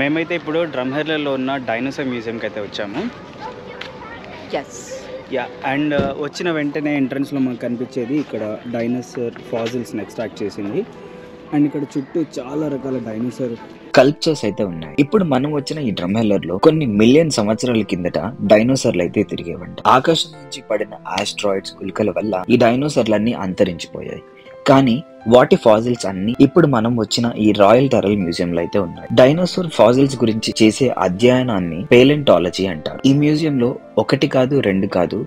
మేమైతే ఇప్పుడు డ్రమ్హెర్లలో ఉన్న డైనోసార్ మ్యూజియంకి అయితే వచ్చాము. అండ్ వచ్చిన వెంటనే ఎంట్రన్స్లో మాకు కనిపించేది ఇక్కడ డైనోసార్ ఫాజిల్స్ని ఎక్స్ట్రాక్ట్ చేసింది. అండ్ ఇక్కడ చుట్టూ చాలా రకాల డైనోసార్ కల్చర్స్ అయితే ఉన్నాయి. ఇప్పుడు మనం వచ్చిన ఈ డ్రమ్హెల్లర్ లో కొన్ని మిలియన్ సంవత్సరాల కిందట డైనోసార్లు అయితే తిరిగేవంట. ఆకాశం నుంచి పడిన ఆస్ట్రాయిడ్స్ ఉల్కల వల్ల ఈ డైనోసార్లన్నీ అంతరించిపోయాయి. కానీ వాటి ఫాజిల్స్ అన్ని ఇప్పుడు మనం వచ్చిన ఈ రాయల్ టరల్ మ్యూజియం లో అయితే ఉన్నాయి. డైనోసార్ ఫాజిల్స్ గురించి చేసే అధ్యయనాన్ని పేలెంటాలజీ అంటారు. ఈ మ్యూజియం లో 1 కాదు 2 కాదు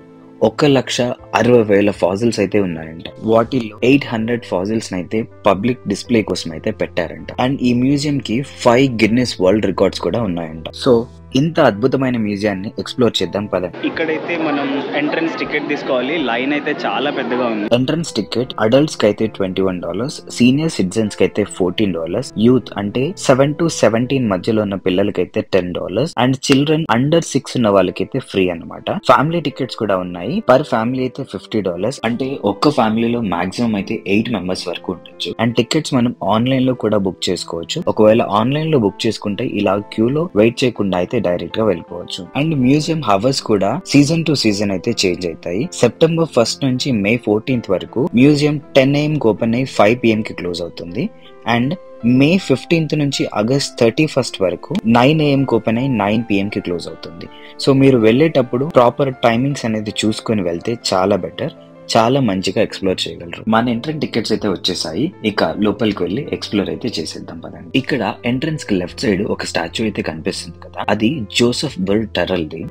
1,60,000 ఫాజిల్స్ అయితే ఉన్నాయంట. వాటిల్లో 800 ఫాజిల్స్ అయితే పబ్లిక్ డిస్ప్లే కోసం అయితే పెట్టారంట. అండ్ ఈ మ్యూజియం కి 5 గిన్నెస్ వరల్డ్ రికార్డ్స్ కూడా ఉన్నాయంట. సో ఇంత అద్భుతమైన మ్యూజియాన్ని ఎక్స్ప్లోర్ చేద్దాం పదండి. ఇక్కడైతే మనం ఎంట్రన్స్ టికెట్ తీసుకోవాలి. లైన్ అయితే చాలా పెద్దగా ఉంది. ఎంట్రన్స్ టికెట్ అడల్ట్స్ కి అయితే $21, సీనియర్ సిటిజన్స్ కి అయితే $14, యూత్ అంటే 7 to 17 మధ్యలో ఉన్న పిల్లలకైతే $10 అండ్ చిల్డ్రన్ అండర్ 6 ఉన్న వాళ్ళకైతే ఫ్రీ అన్నమాట. ఫ్యామిలీ టికెట్స్ కూడా ఉన్నాయి. పర్ ఫ్యామిలీ అయితే $50 అంటే ఒక్క ఫ్యామిలీలో మాక్సిమం అయితే 8 మెంబర్స్ వరకు ఉండొచ్చు. అండ్ టికెట్స్ మనం ఆన్లైన్ లో కూడా బుక్ చేసుకోవచ్చు. ఒకవేళ ఆన్లైన్ లో బుక్ చేసుకుంటే ఇలా క్యూ లో వెయిట్ చేయకుండా అయితే డైరెక్ట్ గా వెళ్ళిపోవచ్చు. అండ్ మ్యూజియం హవర్స్ కూడా సీజన్ టు సీజన్ అయితే చేంజ్ అవుతాయి. సెప్టెంబర్ 1 నుంచి మే 14 వరకు మ్యూజియం 10 AM కి ఓపెన్ అయ్యి 5 PM కి క్లోజ్ అవుతుంది. అండ్ మే 15 నుంచి ఆగస్ట్ 31 వరకు 9 AM కి ఓపెన్ అయ్యి 9 PM కి క్లోజ్ అవుతుంది. సో మీరు వెళ్ళేటప్పుడు ప్రాపర్ టైమింగ్స్ అనేది చూసుకొని వెళ్తే చాలా బెటర్. చాలా మంచిగా ఎక్స్ప్లోర్ చేయగలరు. మన ఎంట్రన్స్ టికెట్స్ అయితే వచ్చేసాయి. ఇక లోపలికి వెళ్ళి ఎక్స్ప్లోర్ అయితే చేసేద్దాం పదండి. ఇక్కడ ఎంట్రన్స్ కి లెఫ్ట్ సైడ్ ఒక స్టాచ్యూ అయితే కనిపిస్తుంది కదా, అది జోసెఫ్ బుల్ టరల్ ది.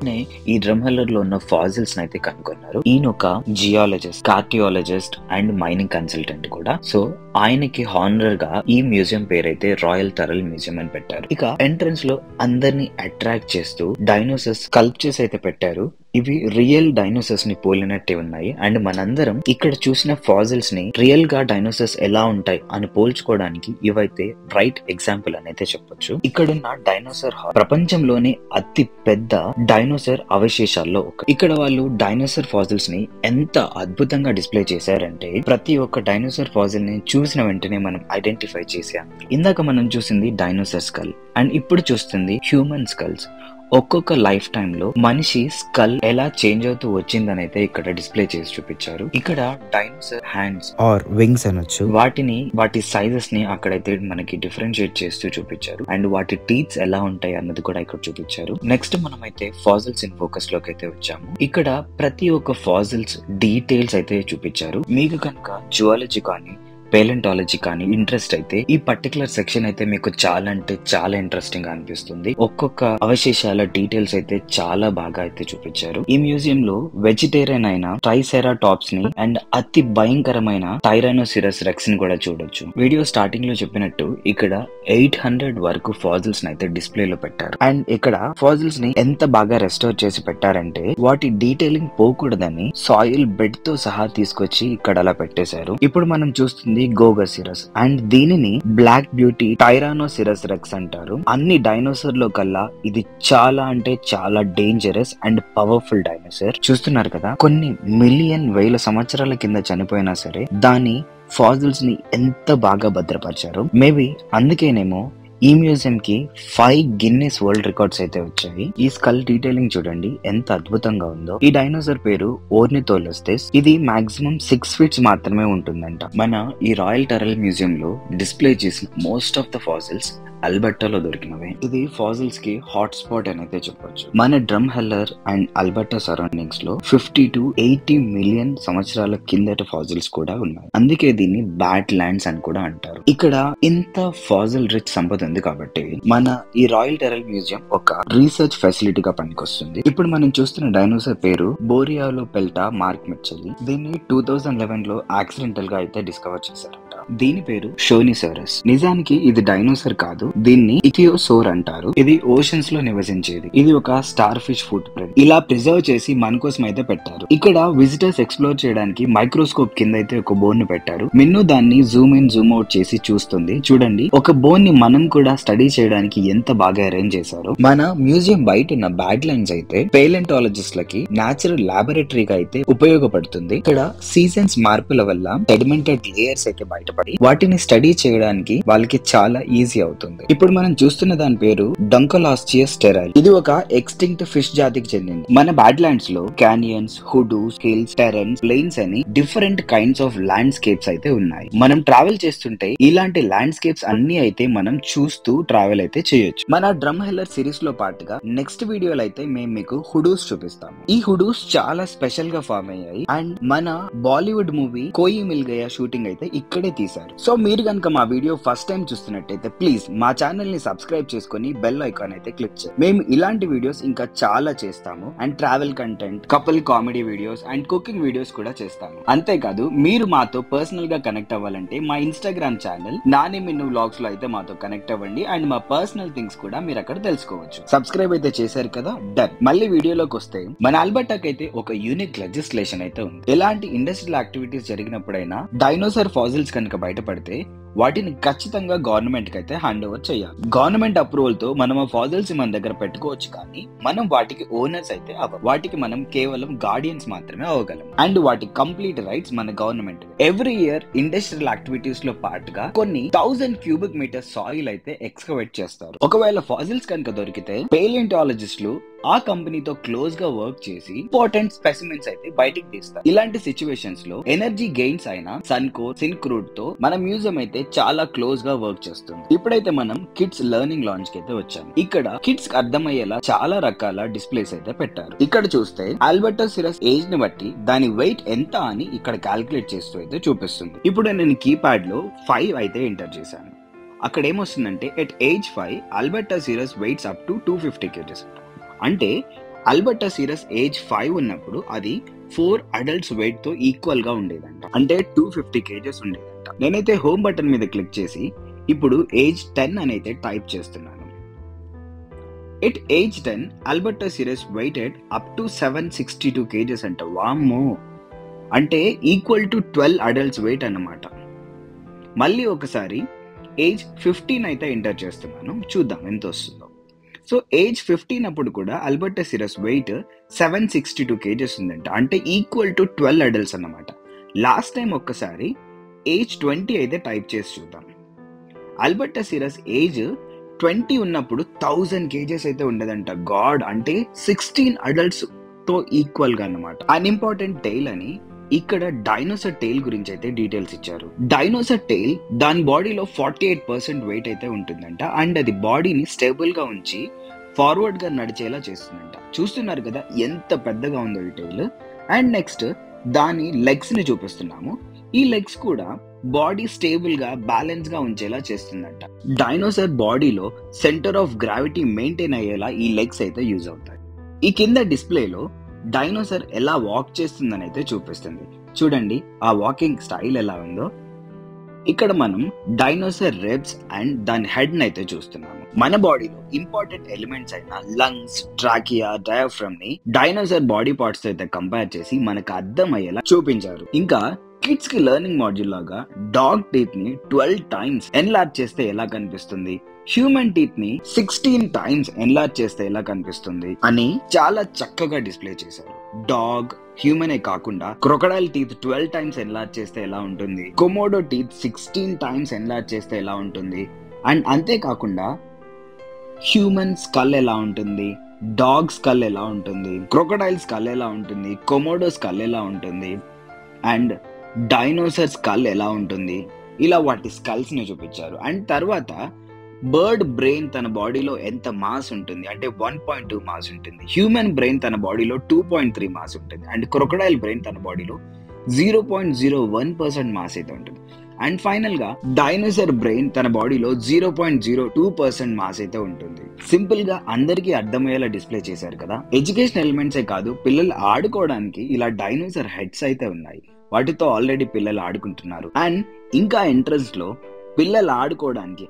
ఈ డ్రమ్హెల్లర్ లో ఉన్న ఫాజిల్స్ అయితే కనుగొన్నారు. ఈయన ఒక జియాలజిస్ట్, కార్టియాలజిస్ట్ అండ్ మైనింగ్ కన్సల్టెంట్ కూడా. సో ఆయనకి హానర్ గా ఈ మ్యూజియం పేరైతే రాయల్ టరల్ మ్యూజియం అని పెట్టారు. ఇక ఎంట్రన్స్ లో అందరినీ అట్రాక్ట్ చేస్తూ డైనోసార్స్ స్కల్ప్చర్స్ అయితే పెట్టారు. ఇవి రియల్ డైనోసార్స్ ని పోలినట్టే ఉన్నాయి. అండ్ మనందరం ఇక్కడ చూసిన ఫాజిల్స్ ని రియల్ గా డైనోసార్స్ ఎలా ఉంటాయి అని పోల్చుకోవడానికి ఇవైతే రైట్ ఎగ్జాంపుల్ అని అయితే చెప్పొచ్చు. ఇక్కడున్న డైనోసార్ హాల్ ప్రపంచంలోనే అతి పెద్ద డైనోసార్ అవశేషాల్లో ఒక. ఇక్కడ వాళ్ళు డైనోసార్ ఫాజిల్స్ ని ఎంత అద్భుతంగా డిస్ప్లే చేశారంటే ప్రతి ఒక్క డైనోసార్ ఫాజిల్ ని చూసిన వెంటనే మనం ఐడెంటిఫై చేసాం. ఇందాక మనం చూసింది డైనోసార్ స్కల్ అండ్ ఇప్పుడు చూస్తుంది హ్యూమన్ స్కల్స్. ఒక్కొక్క లైఫ్ టైమ్ లో మనిషి స్కల్ ఎలా చేంజ్ అవుతూ వచ్చిందని అయితే ఇక్కడ డిస్ప్లే చేసి చూపించారు. ఇక్కడ డైనోసార్ హ్యాండ్స్ ఆర్ వింగ్స్ అనొచ్చు, వాటి సైజెస్ ని అక్కడైతే మనకి డిఫరెన్షియేట్ చేస్తూ చూపించారు. అండ్ వాటి టీత్స్ ఎలా ఉంటాయి అన్నది కూడా ఇక్కడ చూపించారు. నెక్స్ట్ మనం అయితే ఫాజిల్స్ ఇన్ ఫోకస్ లోకి అయితే వచ్చాము. ఇక్కడ ప్రతి ఒక్క ఫాజిల్స్ డీటెయిల్స్ అయితే చూపించారు. మీకు కనుక జువాలజీ కానీ పేలెంటాలజీ కానీ ఇంట్రెస్ట్ అయితే ఈ పర్టికులర్ సెక్షన్ అయితే మీకు చాలా అంటే చాలా ఇంట్రెస్టింగ్ గా అనిపిస్తుంది. ఒక్కొక్క అవశేషాల డీటెయిల్స్ అయితే చాలా బాగా అయితే చూపించారు. ఈ మ్యూజియం లో వెజిటేరియన్ అయిన ట్రైసెరాటాప్స్ ని అండ్ అతి భయంకరమైన టైరానోసిరస్ రెక్స్ ని కూడా చూడొచ్చు. వీడియో స్టార్టింగ్ లో చెప్పినట్టు ఇక్కడ 800 వరకు ఫాజిల్స్ ని అయితే డిస్ప్లే లో పెట్టారు. అండ్ ఇక్కడ ఫాజిల్స్ ని ఎంత బాగా రెస్టోర్ చేసి పెట్టారంటే వాటి డీటెయిలింగ్ పోకూడదని సాయిల్ బెడ్ తో సహా తీసుకొచ్చి ఇక్కడ అలా పెట్టేశారు. ఇప్పుడు మనం చూస్తుంది గోగసిరస్ అండ్ దీనిని బ్లాక్ బ్యూటీ టైరానోసిరస్ రెక్స్ అంటారు. అన్ని డైనోసార్ లో కల్లా ఇది చాలా అంటే చాలా డేంజరస్ అండ్ పవర్ఫుల్ డైనోసార్. చూస్తున్నారు కదా, కొన్ని మిలియన్ వేల సంవత్సరాల కింద చనిపోయినా సరే దాని ఫాజిల్స్ ని ఎంత బాగా భద్రపరిచారు. మేబీ అందుకేనేమో ఈ మ్యూజియం కి 5 గిన్నెస్ వరల్డ్ రికార్డ్స్ అయితే వచ్చాయి. ఈ స్కల్ డీటెయిలింగ్ చూడండి ఎంత అద్భుతంగా ఉందో. ఈ డైనోసార్ పేరు ఓర్నిథోలెస్టెస్. ఇది మాక్సిమం 6 feet మాత్రమే ఉంటుందంట. మన ఈ రాయల్ టరల్ మ్యూజియం లో డిస్ప్లే చేసిన మోస్ట్ ఆఫ్ ద ఫాజిల్స్ అల్బర్టాలో దొరికినవే. ఇది ఫాజిల్స్ కి హాట్ స్పాట్ అని అయితే చెప్పొచ్చు. మన డ్రమ్హెల్లర్ అండ్ అల్బర్టా సరౌండింగ్స్ లో 50 to 80 మిలియన్ సంవత్సరాల కిందట ఫాజిల్స్ కూడా ఉన్నాయి. అందుకే దీన్ని బ్యాడ్ ల్యాండ్స్ అని కూడా అంటారు. ఇక్కడ ఇంత ఫాజిల్ రిచ్ సంపద ఉంది కాబట్టి మన ఈ రాయల్ టరల్ మ్యూజియం ఒక రీసెర్చ్ ఫెసిలిటీగా పనికొస్తుంది. ఇప్పుడు మనం చూస్తున్న డైనోసార్ పేరు బోరియాలోపెల్టా మార్క్ మిట్చెలి. దీన్ని 2011 లో యాక్సిడెంటల్ గా అయితే డిస్కవర్ చేశారంట. దీని పేరు షోనిసోరస్. నిజానికి ఇది డైనోసార్ కాదు, దీన్ని ఇథియోసోర్ అంటారు. ఇది ఓషన్స్ లో నివసించేది. ఇది ఒక స్టార్ ఫిష్ ఫుట్ ప్రింట్. ఇలా ప్రిజర్వ్ చేసి మన కోసం అయితే పెట్టారు. ఇక్కడ విజిటర్స్ ఎక్స్ప్లోర్ చేయడానికి మైక్రోస్కోప్ కింద అయితే ఒక బోన్ ని పెట్టారు. మిన్ను దాన్ని జూమ్ ఇన్ జూమ్ అవుట్ చేసి చూస్తుంది. చూడండి, ఒక బోన్ ని మనం కూడా స్టడీ చేయడానికి ఎంత బాగా అరేంజ్ చేశారు. మన మ్యూజియం బయట ఉన్న బ్యాడ్ లైన్స్ అయితే పేలెంటాలజిస్ట్ లకి న్యాచురల్ లాబొరేటరీగా అయితే ఉపయోగపడుతుంది. ఇక్కడ సీజన్స్ మార్పుల వల్ల సెడిమెంటెడ్ లేయర్స్ అయితే బయట కష్టపడి వాటిని స్టడీ చేయడానికి వాళ్ళకి చాలా ఈజీ అవుతుంది. ఇప్పుడు మనం చూస్తున్న దాని పేరు డంకోలాస్చియస్ స్టెరైల్. ఇది ఒక ఎక్స్టింక్ట్ ఫిష్ జాతికి చెందింది. మన బాడ్లాండ్స్ లో క్యానియన్స్, హుడూస్, హిల్స్, టెరెన్స్, ప్లెయిన్స్ అని డిఫరెంట్ కైండ్స్ ఆఫ్ ల్యాండ్స్కేప్స్ అయితే ఉన్నాయి. మనం ట్రావెల్ చేస్తుంటే ఇలాంటి ల్యాండ్స్కేప్స్ అన్ని అయితే మనం చూస్తూ ట్రావెల్ అయితే చేయొచ్చు. మన డ్రమ్ హెల్లర్ సిరీస్ లో పాటుగా నెక్స్ట్ వీడియోలో అయితే మేము మీకు హుడూస్ చూపిస్తాము. ఈ హుడూస్ చాలా స్పెషల్ గా ఫామ్ అయ్యాయి అండ్ మన బాలీవుడ్ మూవీ కోయి మిల్ గయా షూటింగ్ అయితే ఇక్కడే తీశారు. సో మీరు కనుక మా వీడియో ఫస్ట్ టైం చూస్తున్నట్టయితే ప్లీజ్ మా ఛానల్ ని సబ్స్క్రైబ్ చేసుకుని బెల్ ఐకాన్ అయితే క్లిక్ చేయండి. మేము ఇలాంటి వీడియోస్ ఇంకా చాలా చేస్తాము and travel content, couple comedy videos and cooking videos కూడా చేస్తాము. అంతేకాదు మీరు మాతో పర్సనల్ గా కనెక్ట్ అవ్వాలంటే మా ఇన్స్టాగ్రామ్ ఛానల్ నాని మిన్ను వ్లాగ్స్ లో అయితే మాతో కనెక్ట్ అవ్వండి అండ్ మా పర్సనల్ థింగ్స్ కూడా మీరు అక్కడ తెలుసుకోవచ్చు. సబ్స్క్రైబ్ అయితే చేశారు కదా, డన్. మళ్ళీ వీడియోలోకి వస్తే మన ఆల్బర్టాకి అయితే ఒక యూనిక్ లెజిస్లేషన్ అయితే ఉంది. ఎలాంటి ఇండస్ట్రియల్ యాక్టివిటీస్ జరిగినప్పుడైనా డైనోసార్ ఫాసిల్స్ కనుక బయటపడితే వాటిని ఖచ్చితంగా గవర్నమెంట్ కి అయితే హ్యాండ్ ఓవర్ చేయాలి. గవర్నమెంట్ అప్రూవల్ తో మనం ఆ ఫాసిల్స్ మన దగ్గర పెట్టుకోవచ్చు, కానీ మనం వాటికి ఓనర్స్ అయితే అవ్వం. వాటికి మనం కేవలం గార్డియన్స్ మాత్రమే అవ్వగలం అండ్ వాటి కంప్లీట్ రైట్స్ మన government. Every year industrial activities లో పాటుగా కొన్ని 1000 క్యూబిక్ మీటర్ సాయిల్ అయితే ఎక్స్కవేట్ చేస్తారు. ఒకవేళ ఫాసిల్స్ కనుక దొరికితే పేలియంటాలజిస్టులు ఆ కంపెనీతో క్లోజ్ గా వర్క్ చేసి ఇంపార్టెంట్ స్పెసిమెన్స్ అయితే బయటికి తీస్తారు. ఇలాంటి సిచ్యువేషన్స్ లో ఎనర్జీ గెయిన్స్ అయిన సన్కోర్, సిన్క్రూడ్ తో మన మ్యూజియం అయితే చాలా క్లోజ్ గా వర్క్ చేస్తుంది. ఇప్పుడైతే మనం కిడ్స్ లెర్నింగ్ లాంచ్ కి అయితే వచ్చాము. ఇక్కడ కిడ్స్ కి అర్థమయ్యేలా చాలా రకాల డిస్ప్లేస్ అయితే పెట్టారు. ఇక్కడ చూస్తే ఆల్బర్టోసిరస్ ఏజ్ ని బట్టి దాని వెయిట్ ఎంత అని ఇక్కడ క్యాల్కులేట్ చేస్తూ అయితే చూపిస్తుంది. ఇప్పుడు నేను కీప్యాడ్ లో 5 అయితే ఎంటర్ చేశాను. అక్కడ ఏమొస్తుందంటే at age 5 Albertosaurus weights up to 250 kgs. అంటే ఆల్బర్టోసిరస్ ఏజ్ 5 ఉన్నప్పుడు అది 4 అడల్ట్స్ వెయిట్ తో ఈక్వల్ గా ఉండేదంట. అంటే 250 kgs ఉండేదంట. నేనైతే హోమ్ బటన్ మీద క్లిక్ చేసి ఇప్పుడు ఏజ్ 10 అని అయితే టైప్ చేస్తున్నాను. At age 10 Albertosaurus weighted up to 762 kgs అంట. వామ్మో, అంటే ఈక్వల్ టు 12 అడల్ట్స్ వెయిట్ అన్నమాట. మళ్ళీ ఒకసారి ఏజ్ 15 అయితే ఎంటర్ చేస్తున్నాను, చూద్దాం ఎంత వస్తుందో. సో ఏజ్ 15 అప్పుడు కూడా ఆల్బర్టోసిరస్ వెయిట్ 762 kgs ఉందంట. అంటే ఈక్వల్ టు 12 అడల్ట్స్ అన్నమాట. లాస్ట్ టైం ఒక్కసారి ఏజ్ 20 అయితే టైప్ చేసి చూద్దాం. ఆల్బర్టోసిరస్ ఏజ్ 20 ఉన్నప్పుడు 1000 kgs అయితే ఉండదంట. గాడ్, అంటే 16 అడల్ట్స్ తో ఈక్వల్ గా అన్నమాట. అన్ఇంపార్టెంట్ టైల్ అని ఇక్కడ డైనోసార్ టైల్ గురించి అయితే డీటెయిల్స్ ఇచ్చారు. డైనోసార్ టైల్ దాని బాడీలో 48% వెయిట్ అయితే ఉంటుందంట అండ్ అది బాడీని స్టేబుల్ గా ఉంచి ఫార్వర్డ్ గా నడిచేలా చేస్తుందంట. చూస్తున్నారు కదా ఎంత పెద్దగా ఉందో ఈ టైల్. అండ్ నెక్స్ట్ దాని లెగ్స్ ని చూపిస్తున్నాము. ఈ లెగ్స్ కూడా బాడీ స్టేబుల్ గా బ్యాలెన్స్ గా ఉంచేలా చేస్తుందంట. డైనోసార్ బాడీలో సెంటర్ ఆఫ్ గ్రావిటీ మెయింటైన్ అయ్యేలా ఈ లెగ్స్ అయితే యూజ్ అవుతాయి. ఈ కింద డిస్ప్లేలో డైనోసార్ ఎలా వాక్ చేస్తుందని అయితే చూపిస్తుంది. చూడండి ఆ వాకింగ్ స్టైల్ ఎలా ఉందో. ఇక్కడ మనం డైనోసార్ రిబ్స్ అండ్ దాని హెడ్ ని అయితే చూస్తున్నాము. మన బాడీలో ఇంపార్టెంట్ ఎలిమెంట్స్ అయిన లంగ్స్, ట్రాకియా, డయాఫ్రమ్ ని డైనోసార్ బాడీ పార్ట్స్ తో అయితే కంపేర్ చేసి మనకు అర్థమయ్యేలా చూపించారు. ఇంకా కిడ్స్ కి లెర్నింగ్ మాడ్యూల్ లాగా డాగ్ టీత్ ని 12 times ఎన్లార్జ్ చేస్తే ఎలా కనిపిస్తుంది, హ్యూమన్ టీత్ ని 16 times ఎన్లార్జ్ చేస్తే ఎలా కనిపిస్తుంది అని చాలా చక్కగా డిస్ప్లే చేశారు. డాగ్, హ్యూమనే కాకుండా క్రొకడైల్ టీత్ 12 times ఎన్లార్జ్ చేస్తే ఎలా ఉంటుంది, కొమోడో టీత్ 16 times ఎన్లార్జ్ చేస్తే ఎలా ఉంటుంది, అండ్ అంతేకాకుండా హ్యూమన్ స్కల్ ఎలా ఉంటుంది, డాగ్ స్కల్ ఎలా ఉంటుంది, క్రొకడైల్ స్కల్ ఎలా ఉంటుంది, కొమోడో స్కల్ ఎలా ఉంటుంది, అండ్ డైనోసార్ స్కల్ ఎలా ఉంటుంది, ఇలా వాటి స్కల్స్ ని చూపించారు. అండ్ తర్వాత బర్డ్ బ్రెయిన్ తన బాడీలో ఎంత మాస్ ఉంటుంది అంటే 1.2 మాస్ ఉంటుంది. హ్యూమన్ బ్రెయిన్ తన బాడీలో 2.3 మాస్ ఉంటుంది. అండ్ క్రొకడైల్ బ్రెయిన్ తన బాడీలో 0.01% మాస్ అయితే ఉంటుంది. అండ్ ఫైనల్ గా డైనోసార్ బ్రెయిన్ తన బాడీలో 0.02% మాస్ అయితే ఉంటుంది. సింపుల్ గా అందరికీ అర్థమయ్యేలా డిస్ప్లే చేశారు కదా. ఎడ్యుకేషన్ ఎలిమెంట్సే కాదు, పిల్లలు ఆడుకోవడానికి ఇలా డైనోసార్ హెడ్స్ అయితే ఉన్నాయి. వాటితో ఆల్రెడీ పిల్లలు ఆడుకుంటున్నారు. అండ్ ఇంకా ఎంట్రన్స్ లో పిల్లలు ఆడుకోవడానికి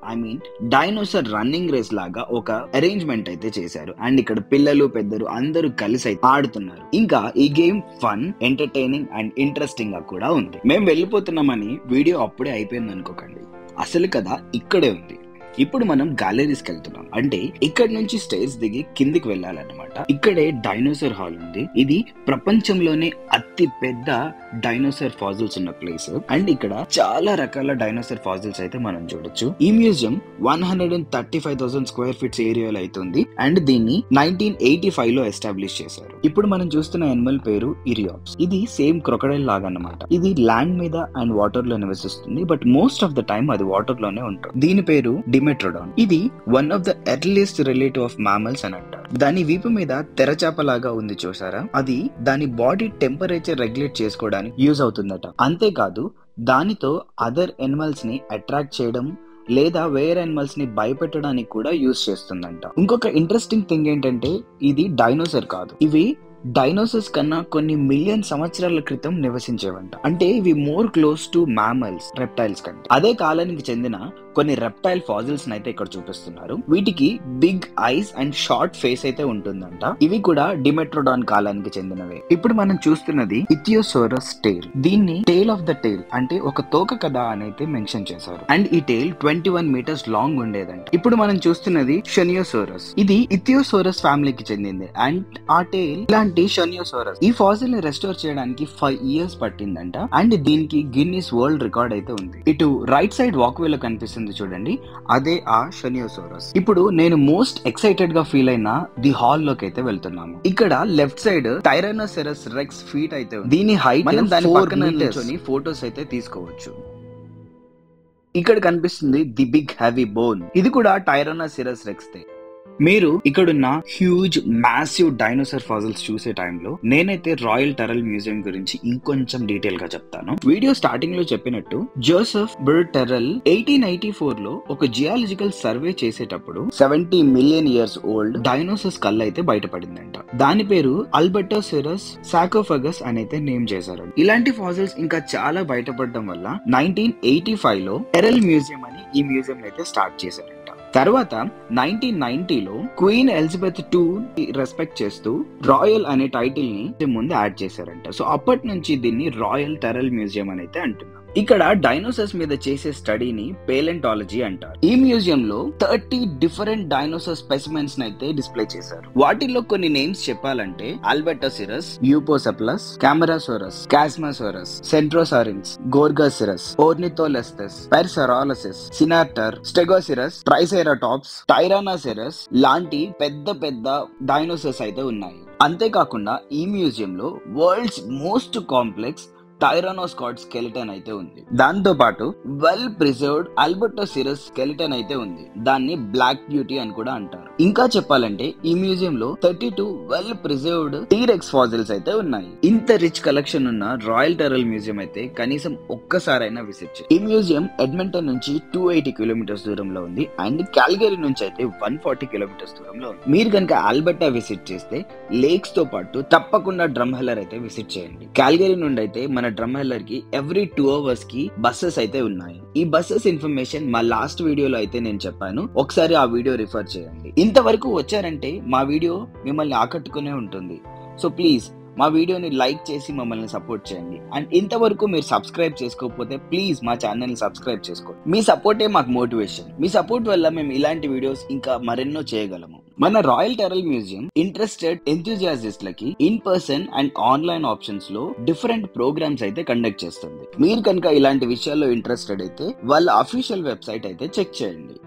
డైనోసార్ రన్నింగ్ రేస్ లాగా ఒక అరేంజ్మెంట్ అయితే చేశారు. అండ్ ఇక్కడ పిల్లలు పెద్దలు అందరూ కలిసి అయితే ఆడుతున్నారు. ఇంకా ఈ game fun, entertaining and interesting గా కూడా ఉంది. మేము వెళ్ళిపోతున్నామని వీడియో అప్పుడే అయిపోయింది అనుకోకండి, అసలు కదా ఇక్కడే ఉంది. ఇప్పుడు మనం గ్యాలరీస్ కి వెళ్తున్నాం. అంటే ఇక్కడ నుంచి స్టేర్స్ దిగి కిందికి వెళ్ళాలన్నమాట. ఇక్కడే డైనోసార్ హాల్ ఉంది. ఇది ప్రపంచంలోనే అతి పెద్ద డైనోసార్ ఫాజిల్స్ ఉన్న ప్లేస్. అండ్ ఇక్కడ చాలా రకాల డైనోసార్ ఫాజిల్స్ అయితే మనం చూడొచ్చు. ఈ మ్యూజియం 135,000 స్క్వేర్ ఫీట్స్ ఏరియాలో అయితే ఉంది. అండ్ దీన్ని 1985 లో ఎస్టాబ్లిష్ చేశారు. ఇప్పుడు మనం చూస్తున్న ఎనిమల్ పేరు ఇరియాప్స్. ఇది సేమ్ క్రొకడైల్ లాగా అన్నమాట. ఇది ల్యాండ్ మీద అండ్ వాటర్ లో నివసిస్తుంది. But most of the time అది వాటర్ లోనే ఉంటుంది. దీని పేరు డిమెట్రోడాన్. ఇది one of the earliest relative of mammals అని అంటారు. దాని వీపు మీద తెరచాప లాగా ఉంది చూసారా, అది దాని బాడీ టెంపరేచర్ రెగ్యులేట్ చేసుకోవడానికి యూజ్ అవుతుందట. అంతేకాదు దానితో అదర్ ఎనిమల్స్ ని అట్రాక్ట్ చేయడం లేదా వేరే ఎనిమల్స్ ని భయపెట్టడానికి కూడా యూజ్ చేస్తుందంట. ఇంకొక ఇంట్రెస్టింగ్ థింగ్ ఏంటంటే ఇది డైనోసార్ కాదు. ఇవి డైనోసార్స్ కన్నా కొన్ని మిలియన్ సంవత్సరాల క్రితం నివసించేవంట. అంటే ఇవి more close to mammals, reptiles కంటే. అదే కాలానికి చెందిన కొన్ని రెప్టైల్ ఫాజిల్స్ అయితే ఇక్కడ చూపిస్తున్నారు. వీటికి big eyes and short face అయితే ఉంటుందంట. ఇవి కూడా డిమెట్రోడాన్ కాలానికి చెందినవే. ఇప్పుడు మనం చూస్తున్నది ఇథియోసోరస్ టేల్. దీన్ని టేల్ ఆఫ్ ద టేల్ అంటే ఒక తోక కదా అని అయితే మెన్షన్ చేశారు. అండ్ ఈ టేల్ 21 మీటర్స్ లాంగ్ ఉండేదంట. ఇప్పుడు మనం చూస్తున్నది షనియోసోరస్. ఇది ఇథియోసోరస్ ఫ్యామిలీకి చెందింది. అండ్ ఆ టేల్ ఇలాంటి షనియోసోరస్. ఈ ఫాజిల్ ని రెస్టోర్ చేయడానికి 5 years పట్టిందంట. అండ్ దీనికి గిన్నిస్ వరల్డ్ రికార్డ్ అయితే ఉంది. ఇటు రైట్ సైడ్ వాక్వే లో కనిపిస్తుంది చూడండి, అదే ఆ షనియోసోరస్. ఇప్పుడు నేను మోస్ట్ ఎక్సైటెడ్ గా ఫీల్ అయిన ది హాల్ లోకి అయితే వెళ్తున్నాము. ఇక్కడ లెఫ్ట్ సైడ్ టైరానోసెరస్ రెక్స్ ఫీట్ అయితే ఉంది. దీని హైట్ మనం దాని పక్కన నిల్చొని ఫోటోస్ అయితే తీసుకోవచ్చు. ఇక్కడ కనిపిస్తుంది ది బిగ్ హెవీ బోన్. ఇది కూడా టైరానోసెరస్ రెక్స్ తే. మీరు ఇక్కడున్న హ్యూజ్ మ్యాసివ్ డైనోసార్ ఫాజిల్స్ చూసే టైంలో నేనైతే రాయల్ టెరల్ మ్యూజియం గురించి ఇంకొంచెం డీటెయిల్ గా చెప్తాను. వీడియో స్టార్టింగ్ లో చెప్పినట్టు జోసెఫ్ బర్డ్ టెరల్ 1884 లో ఒక జియాలజికల్ సర్వే చేసేటప్పుడు 70 మిలియన్ ఇయర్స్ ఓల్డ్ డైనోసార్స్ కళ్ళు అయితే బయటపడిందంట. దాని పేరు అల్బర్టోసెరస్ సార్కోఫాగస్ అని అయితే నేమ్ చేశారు. ఇలాంటి ఫాజిల్స్ ఇంకా చాలా బయటపడడం వల్ల 1985 లో టెరల్ మ్యూజియం అని ఈ మ్యూజియం అయితే స్టార్ట్ చేశారు. తర్వాత 1990లో క్వీన్ ఎలిజబెత్ II రెస్పెక్ట్ చేస్తూ రాయల్ అనే టైటిల్ ని ముందు యాడ్ చేశారంట. సో అప్పటి నుంచి దీన్ని రాయల్ టెరల్ మ్యూజియం అని అయితే అంటున్నారు. ఇక్కడ డైనోసార్స్ మీద చేసే స్టడీని పేలెంటాలజీ అంటారు. ఈ మ్యూజియం లో 30 డిఫరెంట్ డైనోసార్ స్పెసిమెన్స్ అయితే డిస్ప్లే చేశారు. వాటిల్లో కొన్ని నేమ్స్ చెప్పాలంటే ఆల్బర్టోసిరస్, యూపోసెప్లస్, కెమెరాసోరస్, కాస్మాసోరస్, సెంట్రోసారిన్స్, గోర్గాసిరస్, ఓర్నిథోలెస్తస్, పెర్సెరాలసిస్, సినాటర్, స్టెగోసిరస్, ట్రైసెరాటాప్స్, టైరానోసెరస్ లాంటి పెద్ద పెద్ద డైనోసార్స్ అయితే ఉన్నాయి. అంతేకాకుండా ఈ మ్యూజియం లో వరల్డ్స్ మోస్ట్ కాంప్లెక్స్ టైరానోస్కాట్ స్కెలిటన్ అయితే ఉంది. దాంతో పాటు వెల్ ప్రిజర్వ్డ్ ఆల్బర్టోసిరస్ స్కెలిటన్ అయితే ఉంది. దాన్ని బ్లాక్ బ్యూటీ అని కూడా అంటారు. ఇంకా చెప్పాలంటే ఈ మ్యూజియం లో 32 వెల్ ప్రిజర్వ్డ్ టీరెక్స్ ఫాజిల్స్ అయితే ఉన్నాయి. ఇంత రిచ్ కలెక్షన్ ఉన్న రాయల్ టెరల్ మ్యూజియం అయితే కనీసం ఒక్కసారైనా విజిట్ చేయండి. ఈ మ్యూజియం ఎడ్మంటన్ నుంచి 280 కిలోమీటర్స్ దూరంలో ఉంది. అండ్ కాల్గరీ నుంచి అయితే 140 కిలోమీటర్స్ దూరంలో ఉంది. మీరు కనుక ఆల్బర్టా విజిట్ చేస్తే లేక్స్ తో పాటు తప్పకుండా డ్రమ్హెల్లర్ అయితే విజిట్ చేయండి. కాల్గరీ నుండి అయితే మన డ్రమ్హెల్లర్ కి ఎవ్రీ 2 hours కి బస్సెస్ అయితే ఉన్నాయి. ఈ బస్సెస్ ఇన్ఫర్మేషన్ మా లాస్ట్ వీడియోలో అయితే నేను చెప్పాను. ఒకసారి ఆ వీడియో రిఫర్ చేయండి. ఇంతవరకు వచ్చారంటే మా వీడియో మిమ్మల్ని ఆకట్టుకునే ఉంటుంది. సో ప్లీజ్ మా వీడియోని లైక్ చేసి మమ్మల్ని సపోర్ట్ చేయండి. అండ్ ఇంతవరకు మీరు సబ్స్క్రైబ్ చేసుకోకపోతే ప్లీజ్ మా ఛానల్ ని సబ్స్క్రైబ్ చేసుకోండి. మీ సపోర్టే మాకు మోటివేషన్. మీ సపోర్ట్ వల్ల మేము ఇలాంటి వీడియోస్ ఇంకా మరెన్నో చేయగలము. మన రాయల్ టెరల్ మ్యూజియం ఇంట్రెస్టెడ్ ఎంథూజియాసిస్ట్లకి in person and online options లో డిఫరెంట్ ప్రోగ్రామ్స్ అయితే కండక్ట్ చేస్తుంది. మీరు కనుక ఇలాంటి విషయాల్లో ఇంట్రెస్టెడ్ అయితే వాళ్ళ అఫీషియల్ వెబ్సైట్ అయితే చెక్ చేయండి.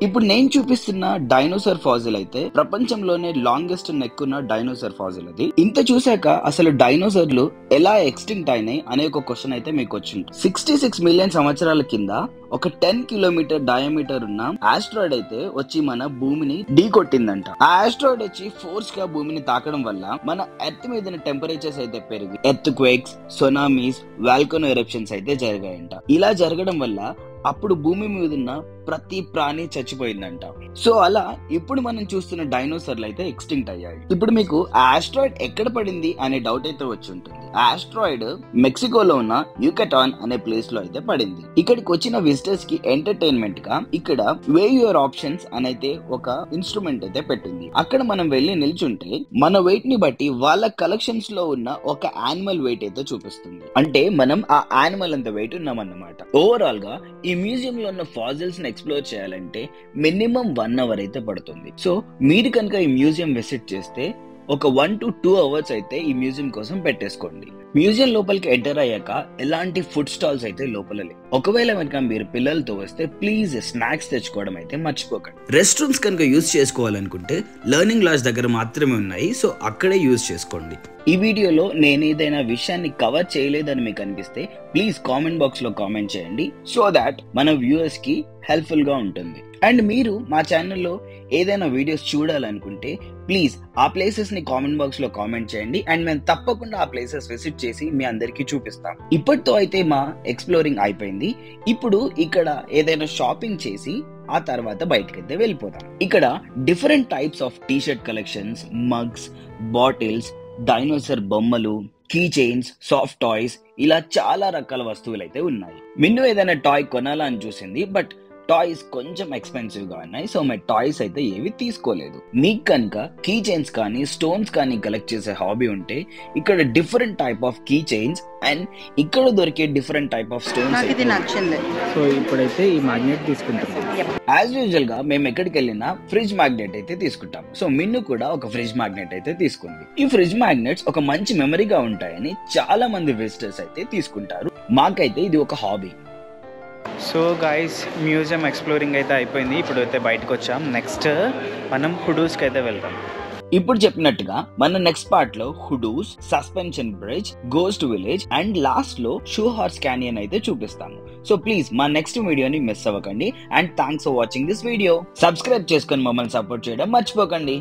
ఇప్పుడు నేను చూపిస్తున్న డైనోసార్ ఫాజిల్ అయితే ప్రపంచంలోనే లాంగెస్ట్ నెక్ ఉన్న డైనోసార్ ఫాజిల్ అది. ఇంత చూసాక అసలు డైనోసార్లు ఎలా ఎక్స్టింక్ట్ అయినాయి అనే ఒక క్వశ్చన్ అయితే మీకు వచ్చింది. 66 మిలియన్ సంవత్సరాల కింద ఒక 10 కిలోమీటర్ డయామీటర్ ఉన్న ఆస్ట్రాయిడ్ అయితే వచ్చి మన భూమిని ఢీ కొట్టిందంట. ఆ ఆస్ట్రాయిడ్ వచ్చి ఫోర్స్ గా భూమిని తాకడం వల్ల మన ఎర్త్ మీద టెంపరేచర్స్ అయితే పెరిగి earth quakes, tsunamis, volcano eruptions అయితే జరిగాయంట. ఇలా జరగడం వల్ల అప్పుడు భూమి మీద ఉన్న ప్రతి ప్రాణి చచ్చిపోయిందంట. సో అలా ఇప్పుడు మనం చూస్తున్న డైనోసార్లు అయితే ఎక్స్టింక్ట్ అయ్యాయి. ఇప్పుడు మీకు ఆస్ట్రాయిడ్ ఎక్కడ పడింది అనే డౌట్ అయితే వచ్చి ఉంటుంది. ఆస్ట్రాయిడ్ మెక్సికోలో ఉన్న యుకటాన్ అనే ప్లేస్ లో అయితే పడింది. ఇక్కడికి వచ్చిన విజిటర్స్ కి ఎంటర్టైన్మెంట్ గా ఇక్కడ వే యువర్ ఆప్షన్స్ అనైతే ఒక ఇన్స్ట్రుమెంట్ అయితే పెట్టింది. అక్కడ మనం వెళ్లి నిల్చుంటే మన వెయిట్ ని బట్టి వాళ్ళ కలెక్షన్స్ లో ఉన్న ఒక యానిమల్ వెయిట్ అయితే చూపిస్తుంది. అంటే మనం ఆ యానిమల్ అంత వెయిట్ ఉన్నామన్నమాట. ఓవరాల్ గా ఈ మ్యూజియం లో ఉన్న ఫాజిల్స్ ని ఎక్స్ప్లోర్ చేయాలంటే మినిమం 1 అవర్ అయితే పడుతుంది. సో మీరు కనుక ఈ మ్యూజియం విజిట్ చేస్తే ఒక 1 to 2 అవర్స్ అయితే ఈ మ్యూజియం కోసం పెట్టేసుకోండి. మ్యూజియం లోపలికి ఎంటర్ అయ్యాక ఎలాంటి ఫుడ్ స్టాల్స్ అయితే లోపల లేవు. ఒకవేళ కనుక మీరు పిల్లలతో వస్తే ప్లీజ్ స్నాక్స్ తెచ్చుకోవడం అయితే మర్చిపోకండి. రెస్ట్ రూమ్స్ కనుక యూజ్ చేసుకోవాలనుకుంటే లెర్నింగ్ లాడ్జ్ దగ్గర మాత్రమే ఉన్నాయి, సో అక్కడే యూజ్ చేసుకోండి. ఈ వీడియోలో నేను ఏదైనా విషయాన్ని కవర్ చేయలేదని మీకు అనిపిస్తే ప్లీజ్ కామెంట్ బాక్స్ లో కామెంట్ చేయండి, సో దాట్ మన వ్యూవర్స్ కి హెల్ప్ఫుల్ గా ఉంటుంది. అండ్ మీరు మా ఛానల్లో ఏదైనా వీడియోస్ చూడాలనుకుంటే ప్లీజ్ ఆ ప్లేసెస్ ని కామెంట్ బాక్స్ లో కామెంట్ చేయండి అండ్ మేము తప్పకుండా ఆ ప్లేసెస్ విజిట్ చేసి మీ అందరికి చూపిస్తాం. ఇప్పటితో అయితే మా ఎక్స్ప్లోరింగ్ అయిపోయింది. ఇప్పుడు ఇక్కడ ఏదైనా షాపింగ్ చేసి ఆ తర్వాత బయటకైతే వెళ్ళిపోతాం. ఇక్కడ different types of T shirt collections, mugs, bottles, dinosaur బొమ్మలు, కీ చైన్స్, సాఫ్ట్ టాయ్స్, ఇలా చాలా రకాల వస్తువులు అయితే ఉన్నాయి. మిన్ను ఏదైనా టాయ్ కొనాలని చూసింది, బట్ టాయ్స్ కొంచెం ఎక్స్పెన్సివ్ గా ఉన్నాయి, సో మై టాయ్స్ అయితే ఏవి తీసుకోలేదు. మీకు కనుక కీ చైన్స్ కానీ స్టోన్స్ కానీ కలెక్ట్ చేసే హాబీ ఉంటే ఇక్కడ different type of key chains and ఇక్కడ దొరికే డిఫరెంట్ టైప్ ఆఫ్ స్టోన్స్ అయితే నచ్చింది. సో ఇప్పుడైతే ఈ మ్యాగ్నెట్ తీసుకుంటున్నాం. యాజ్ యూజువల్ గా మేము ఎక్కడికి వెళ్ళినా ఫ్రిడ్జ్ మ్యాగ్నెట్ అయితే తీసుకుంటాం. సో మిన్ను కూడా ఒక ఫ్రిడ్జ్ మ్యాగ్నెట్ అయితే తీసుకుంది. ఈ ఫ్రిడ్జ్ మ్యాగ్నెట్స్ ఒక మంచి మెమరీగా ఉంటాయని చాలా మంది విజిటర్స్ అయితే తీసుకుంటారు. మాకైతే ఇది ఒక hobby. So guys, museum exploring అయితే అయిపోయింది. ఇప్పుడు అయితే బయటకు వచ్చాం. నెక్స్ట్ మనం హుడూస్కి అయితే వెళ్తాం. ఇప్పుడు చెప్పినట్టుగా మన నెక్స్ట్ పార్ట్ లో hoodoos, suspension bridge, ghost village and last లో షూ హార్స్ క్యానియన్ అయితే చూపిస్తాము. సో ప్లీజ్ మా నెక్స్ట్ వీడియోని మిస్ అవ్వకండి. And thanks for watching this video. Subscribe చేసుకొని మమ్మల్ని సపోర్ట్ చేయడం మర్చిపోకండి.